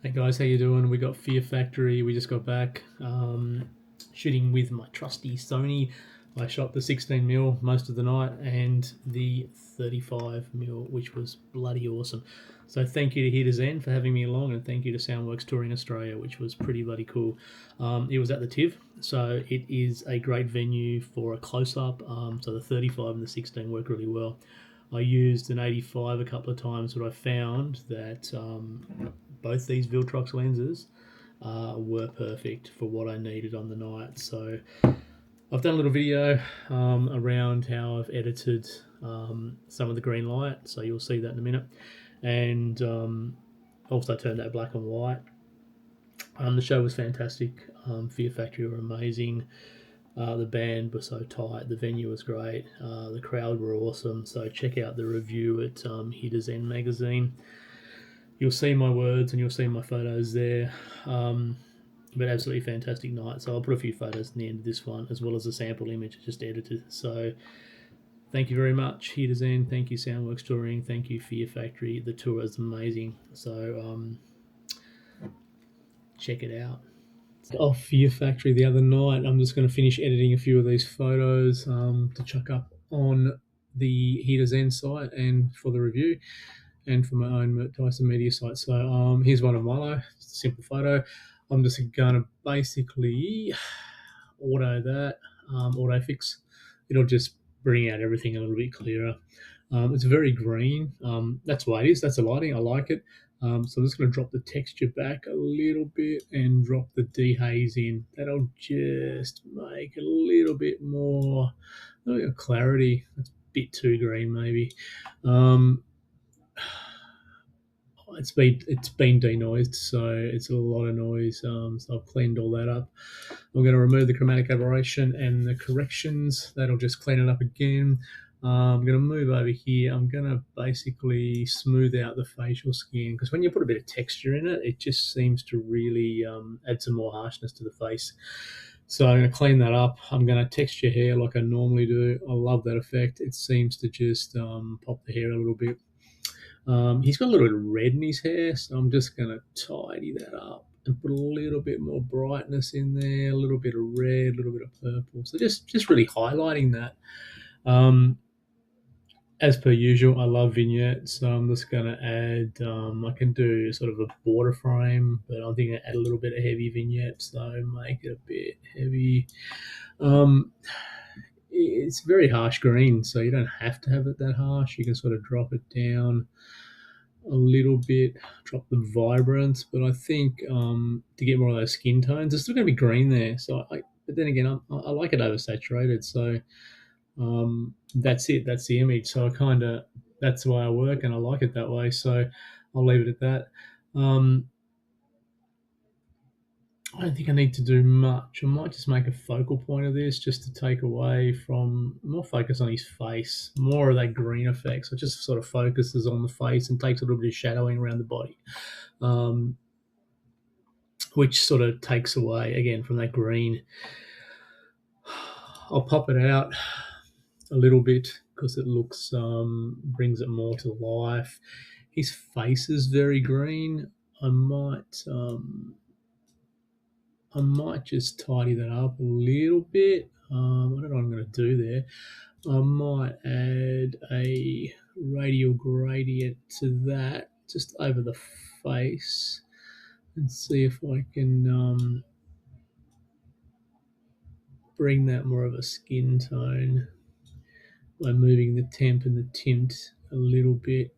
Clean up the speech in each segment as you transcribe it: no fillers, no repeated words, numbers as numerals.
Hey guys, how you doing? We got Fear Factory. We just got back shooting with my trusty Sony. I shot the 16mm most of the night and the 35mm, which was bloody awesome. So thank you to Hear2Zen for having me along, and thank you to Soundworks Touring Australia, which was pretty bloody cool. It was at the Tiv, so it is a great venue for a close-up. So the 35 and the 16 work really well. I used an 85 a couple of times, but I found that both these Viltrox lenses were perfect for what I needed on the night. So I've done a little video around how I've edited some of the green light, so you'll see that in a minute, and also turned that black and white. The show was fantastic. Fear Factory were amazing. The band was so tight. The venue was great. The crowd were awesome. So check out the review at Hear2Zen magazine. You'll see my words and you'll see my photos there. But absolutely fantastic night. So I'll put a few photos in the end of this one, as well as a sample image just edited. So thank you very much, Hear2Zen. Thank you, Soundworks Touring. Thank you, Fear Factory. The tour is amazing. So check it out. Off Fear Factory the other night. I'm just going to finish editing a few of these photos to chuck up on the Hear2Zen site and for the review, and for my own Mert Tyson media site. So here's one of Milo, just a simple photo. I'm just going to basically auto that, auto fix. It'll just bring out everything a little bit clearer. It's very green. That's why it is. That's the lighting. I like it. So I'm just going to drop the texture back a little bit and drop the dehaze in. That'll just make a little bit more clarity. That's a bit too green, maybe. It's been denoised, so it's a lot of noise. So I've cleaned all that up. I'm going to remove the chromatic aberration and the corrections. That'll just clean it up again. I'm going to move over here. I'm going to basically smooth out the facial skin, because when you put a bit of texture in it, it just seems to really add some more harshness to the face. So I'm going to clean that up. I'm going to texture hair like I normally do. I love that effect. It seems to just pop the hair a little bit. He's got a little bit of red in his hair, so I'm just going to tidy that up and put a little bit more brightness in there, a little bit of red, a little bit of purple. So just really highlighting that. As per usual, I love vignettes, so I'm just going to add, I can do sort of a border frame, but I'm thinking add a little bit of heavy vignette, so make it a bit heavy. It's very harsh green, so you don't have to have it that harsh. You can sort of drop it down a little bit, drop the vibrance, but I think to get more of those skin tones, it's still going to be green there. So, but then again, I like it oversaturated. So that's it. That's the image. So that's the way I work, and I like it that way. So I'll leave it at that. I don't think I need to do much. I might just make a focal point of this, just to take away from more focus on his face, more of that green effect. So it just sort of focuses on the face and takes a little bit of shadowing around the body, which sort of takes away again from that green. I'll pop it out a little bit because it looks brings it more to life. His face is very green. I might just tidy that up a little bit. I don't know what I'm going to do there. I might add a radial gradient to that, just over the face, and see if I can bring that more of a skin tone by moving the temp and the tint a little bit.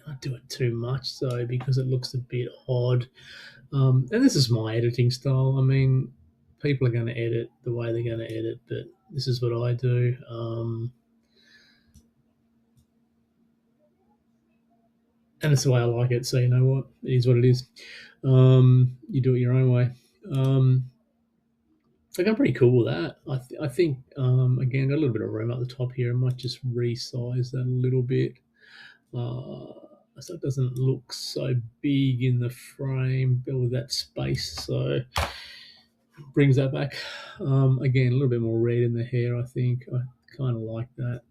Don't do it too much though, because it looks a bit odd. And this is my editing style. I mean, people are going to edit the way they're going to edit, but this is what I do. And it's the way I like it. So you know what? It is what it is. You do it your own way. Like, I'm pretty cool with that. I think, again, got a little bit of room up the top here. I might just resize that a little bit. So it doesn't look so big in the frame, but with that space, so brings that back. Again, a little bit more red in the hair, I think. I kind of like that.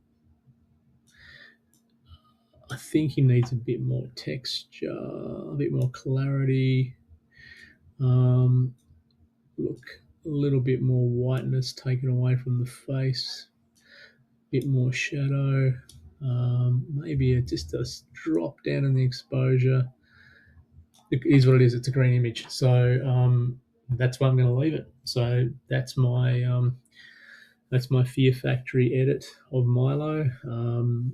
I think he needs a bit more texture, a bit more clarity. Look, a little bit more whiteness taken away from the face, a bit more shadow, maybe just a drop down in the exposure. It is what it is. It's a green image, so that's why I'm going to leave it. So that's my Fear Factory edit of Milo. I'm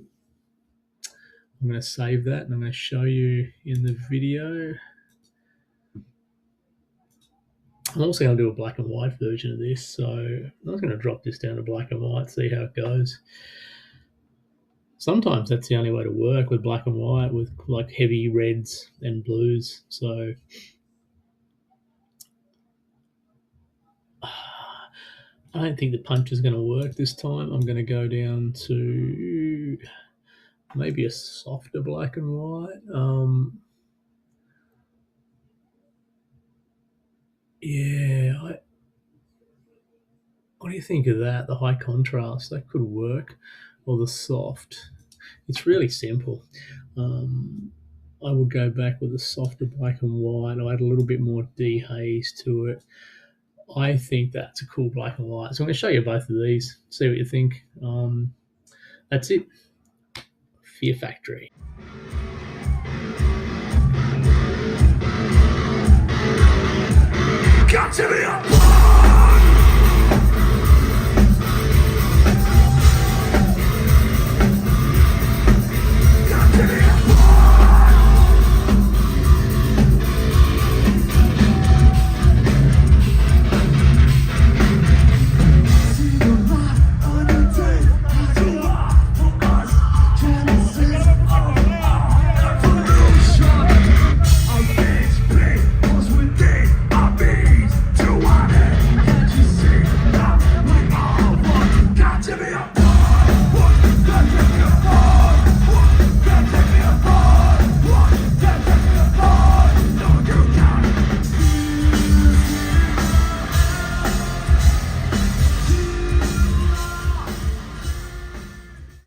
going to save that and I'm going to show you in the video. I'm also going to do a black and white version of this, so I'm just going to drop this down to black and white, see how it goes. Sometimes that's the only way to work with black and white, with like heavy reds and blues. So I don't think the punch is going to work this time. I'm going to go down to maybe a softer black and white. What do you think of that? The high contrast, that could work, or the soft. It's really simple. I would go back with a softer black and white. I'll add a little bit more dehaze to it. I think that's a cool black and white. So I'm going to show you both of these, see what you think. That's it. Fear Factory. Got to be a